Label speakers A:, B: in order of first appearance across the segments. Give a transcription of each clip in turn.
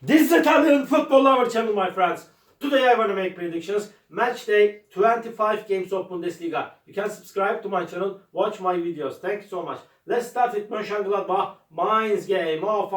A: This is Italian football lover channel, my friends. Today I want to make predictions. Match day 25 games of Bundesliga. You can subscribe to my channel, watch my videos. Thank you so much. Let's start with Mönchengladbach Mainz game. Off.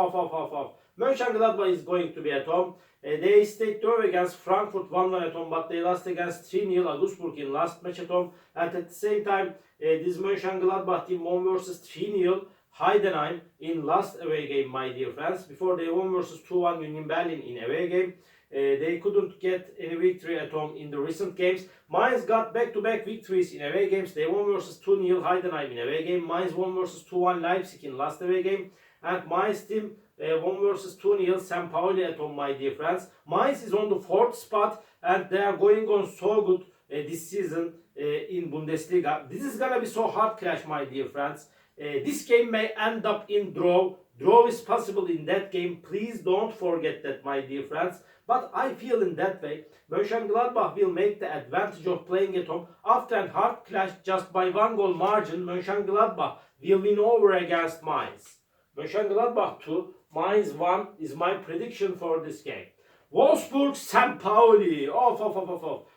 A: Mönchengladbach is going to be at home. They stayed draw against Frankfurt 1-1 at home, but they lost against 3-0 Augsburg in last match at home. And at the same time, this Mönchengladbach team won versus 3-0 Heidenheim in last away game, my dear friends. Before they won versus 2-1 Union Berlin in away game. They couldn't get any victory at home in the recent games. Mainz got back-to-back victories in away games. They won versus 2-0 Heidenheim in away game. Mainz won versus 2-1 Leipzig in last away game. And Mainz team won versus 2-0 St. Pauli at home, my dear friends. Mainz is on the 4th spot and they are going on so good this season in Bundesliga. This is gonna be so hard clash, my dear friends. This game may end up in draw. Draw is possible in that game. Please don't forget that, my dear friends. But I feel in that way, Mönchengladbach will make the advantage of playing at home. After a hard clash just by 1 goal margin, Mönchengladbach will win over against Mainz. Mönchengladbach 2, Mainz 1 is my prediction for this game. Wolfsburg, St. Pauli. Off.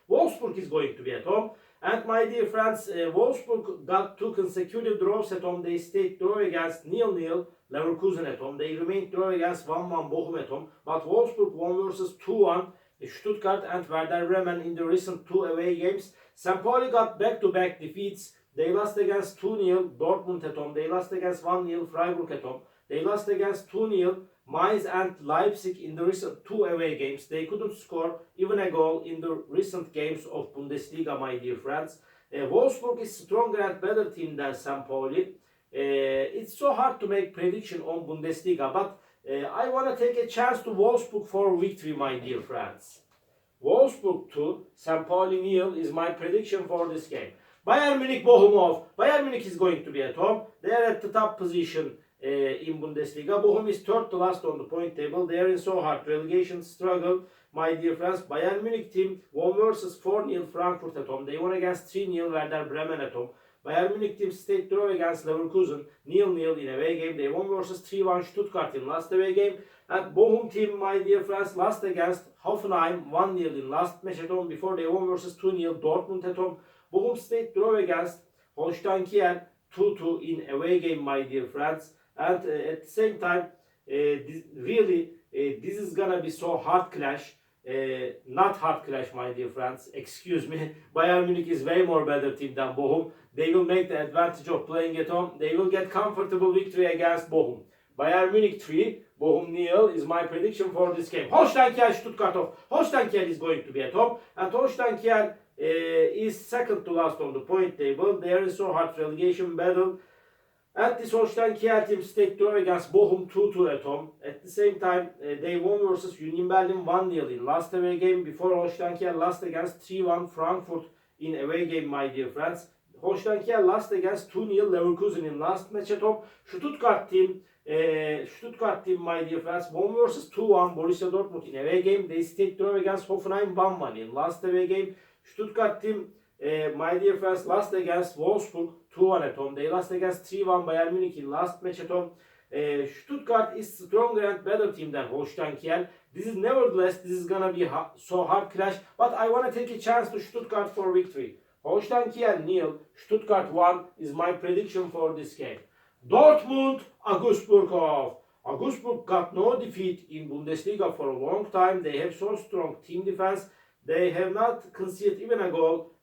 A: Wolfsburg is going to be at home. And my dear friends, Wolfsburg got 2 consecutive draws at home. They stayed draw against 0-0 Leverkusen at home. They remained draw against 1-1 Bochum at home. But Wolfsburg won versus 2-1 Stuttgart and Werder Bremen in the recent 2 away games. St. Pauli got back-to-back defeats. They lost against 2-0 Dortmund at home. They lost against 1-0 Freiburg at home. They lost against 2-0 Mainz and Leipzig in the recent 2 away games. They couldn't score even a goal in the recent games of Bundesliga, my dear friends. Wolfsburg is stronger and better team than St. Pauli. It's so hard to make prediction on Bundesliga, but I want to take a chance to Wolfsburg for victory, my dear friends. Wolfsburg 2, St. Pauli 0 is my prediction for this game. Bayern Munich Bochum. Bayern Munich is going to be at home. They are at the top position in Bundesliga. Bochum is 3rd to last on the point table. They are in so hard relegation struggle, my dear friends. Bayern Munich team won versus 4-0 Frankfurt at home. They won against 3-0 Werder Bremen at home. Bayern Munich team stayed draw against Leverkusen 0-0 in away game. They won versus 3-1 Stuttgart in last away game. And Bochum team, my dear friends, lost against Hoffenheim 1-0 in last match at home. Before they won versus 2-0 Dortmund at home. Bochum stayed draw against Holstein Kiel 2-2 in away game, my dear friends. And at the same time, this is gonna be so hard clash. Not hard clash, my dear friends. Excuse me. Bayern Munich is way more better team than Bochum. They will make the advantage of playing at home. They will get comfortable victory against Bochum. Bayern Munich 3, Bochum 0 is my prediction for this game. Holstein Kiel, Stuttgart off. Holstein Kiel is going to be at home. And Holstein Kiel is 2nd to last on the point table. There is so hard relegation battle. And this Holstein Kiel team stayed draw against Bochum 2-2 at home. At the same time, they won versus Union Berlin 1-0 in last away game. Before Holstein Kiel lost against 3-1 Frankfurt in away game, my dear friends. Holstein Kiel lost against 2-0 Leverkusen in last match at home. Stuttgart team, my dear friends, won versus 2-1 Borussia Dortmund in away game. They stayed draw against Hoffenheim 1-1 in last away game. Stuttgart team, my dear friends, lost against Wolfsburg 2-1 at home. They lost against 3-1 Bayern Munich in last match at home. Stuttgart is stronger and better team than Holstein Kiel. This is gonna be so hard clash. But I wanna take a chance to Stuttgart for victory. Holstein Kiel 0, Stuttgart 1 is my prediction for this game. Dortmund, Augsburg off. Augsburg got no defeat in Bundesliga for a long time. They have so strong team defense. They have not conceded even a goal,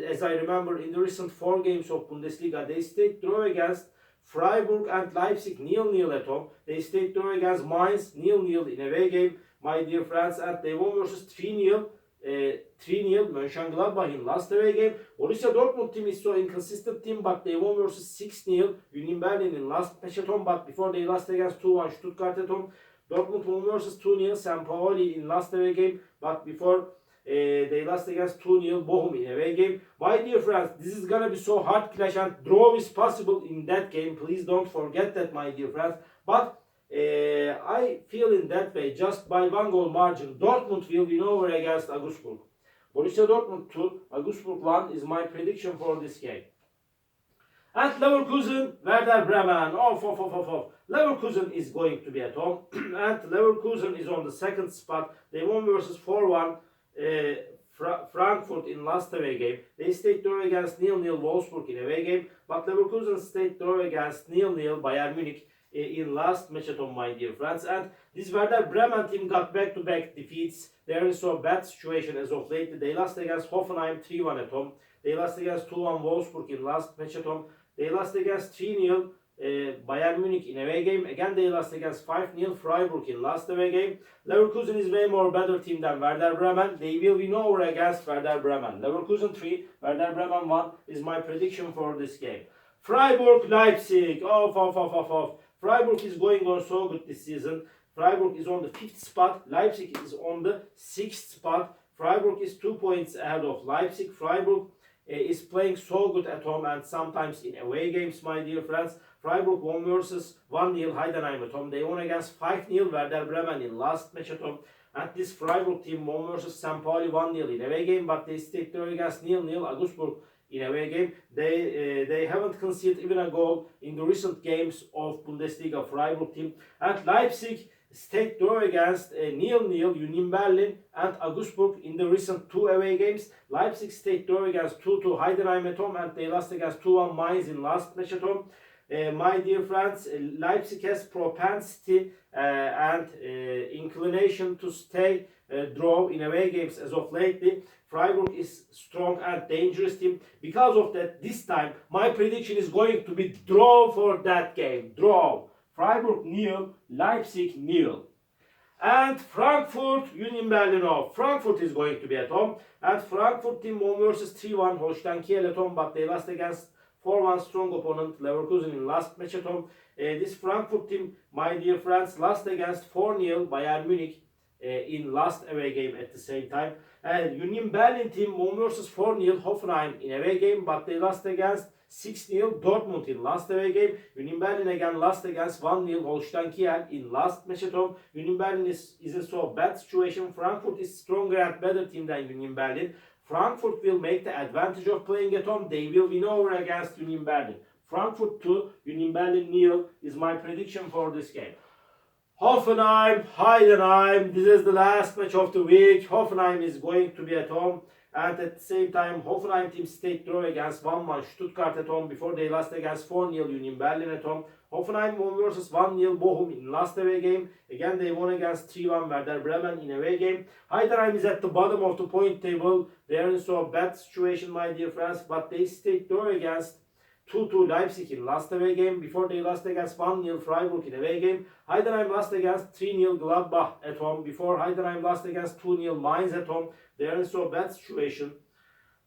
A: as I remember, in the recent 4 games of Bundesliga. They stayed draw against Freiburg and Leipzig 0-0 at home. They stayed draw against Mainz 0-0 in away game, my dear friends. And they won versus 3-0 Mönchengladbach in last away game. Borussia Dortmund team is so inconsistent team, but they won versus 6-0 Union Berlin in last match at home. But before they lost against 2-1 Stuttgart at home. Dortmund won versus 2-0 St. Pauli in last away game. But before they lost against 2-0 Bochum in away game. My dear friends, this is gonna be so hard clash and draw is possible in that game. Please don't forget that, my dear friends. But I feel in that way, just by 1 goal margin, Dortmund will win over against Augsburg. Borussia Dortmund 2, Augsburg 1 is my prediction for this game. And Leverkusen, Werder Bremen. Leverkusen is going to be at home. And Leverkusen is on the second spot. They won versus 4-1 Frankfurt in last away game. They stayed draw against 0-0 Wolfsburg in away game. But Leverkusen stayed draw against 0-0 Bayern Munich in last match at home, my dear friends. And this Werder Bremen team got back-to-back defeats. They are in so bad situation as of late. They lost against Hoffenheim 3-1 at home. They lost against 2-1 Wolfsburg in last match at home. They lost against 3-0 Bayern Munich in away game. Again, they lost against 5-0 Freiburg in last away game. Leverkusen is way more better team than Werder Bremen. They will win over against Werder Bremen. Leverkusen 3, Werder Bremen 1 is my prediction for this game. Freiburg Leipzig. Freiburg is going on so good this season. Freiburg is on the 5th spot. Leipzig is on the 6th spot. Freiburg is 2 points ahead of Leipzig. Freiburg is playing so good at home and sometimes in away games, my dear friends. Freiburg won versus 1-0 Heidenheim at home. They won against 5-0 Werder Bremen in last match at home. And this Freiburg team won versus St. Pauli 1-0 in away game, but they stayed there against 0-0 Augsburg in away game. They haven't conceded even a goal in the recent games of Bundesliga Freiburg team. And Leipzig stayed draw against 0-0 Union Berlin and Augsburg in the recent 2 away games. Leipzig stayed draw against 2-2 Heidenheim at home, and they lost against 2-1 Mainz in last match at home. My dear friends, Leipzig has propensity and inclination to stay draw in away games as of lately. Freiburg is strong and dangerous team. Because of that, this time my prediction is going to be draw for that game. Draw. Freiburg 0, Leipzig 0. And Frankfurt, Union Berlin off. Frankfurt is going to be at home. And Frankfurt team won versus 3-1 Holstein Kiel at home, but they lost against 4-1 strong opponent Leverkusen in last match at home. This Frankfurt team, my dear friends, lost against 4-0 Bayern Munich in last away game at the same time. And Union Berlin team won versus 4-0 Hoffenheim in away game, but they lost against 6-0 Dortmund in last away game. Union Berlin again lost against 1-0 Holstein Kiel in last match at home. Union Berlin is in so bad situation. Frankfurt is stronger and better team than Union Berlin. Frankfurt will make the advantage of playing at home. They will win over against Union Berlin. Frankfurt 2, Union Berlin 0 is my prediction for this game. Hoffenheim, Heidenheim. This is the last match of the week. Hoffenheim is going to be at home. And at the same time, Hoffenheim team stayed draw against 1-1 Stuttgart at home before they lost against 4-0 Union Berlin at home. Hoffenheim won versus 1-0 Bochum in last away game. Again, they won against 3-1 Werder Bremen in away game. Heidenheim is at the bottom of the point table. They are in so bad situation, my dear friends, but they stayed draw against 2-2 Leipzig in last away game before they lost against 1-0 Freiburg in away game. Heidenheim lost against 3-0 Gladbach at home before Heidenheim lost against 2-0 Mainz at home. They are in so bad situation.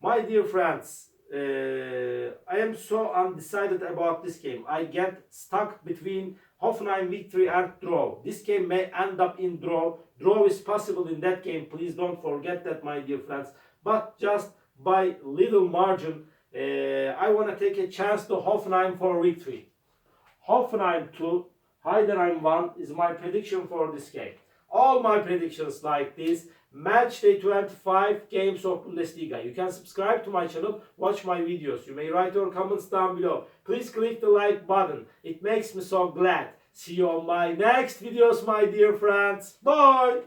A: My dear friends, I am so undecided about this game. I get stuck between Hoffenheim victory and draw. This game may end up in draw. Draw is possible in that game. Please don't forget that, my dear friends. But just by little margin, I want to take a chance to Hoffenheim for victory. Hoffenheim 2, Heidenheim 1 is my prediction for this game. All my predictions like this. Match day 25 games of Bundesliga. You can subscribe to my channel, watch my videos. You may write your comments down below. Please click the like button. It makes me so glad. See you on my next videos, my dear friends. Bye!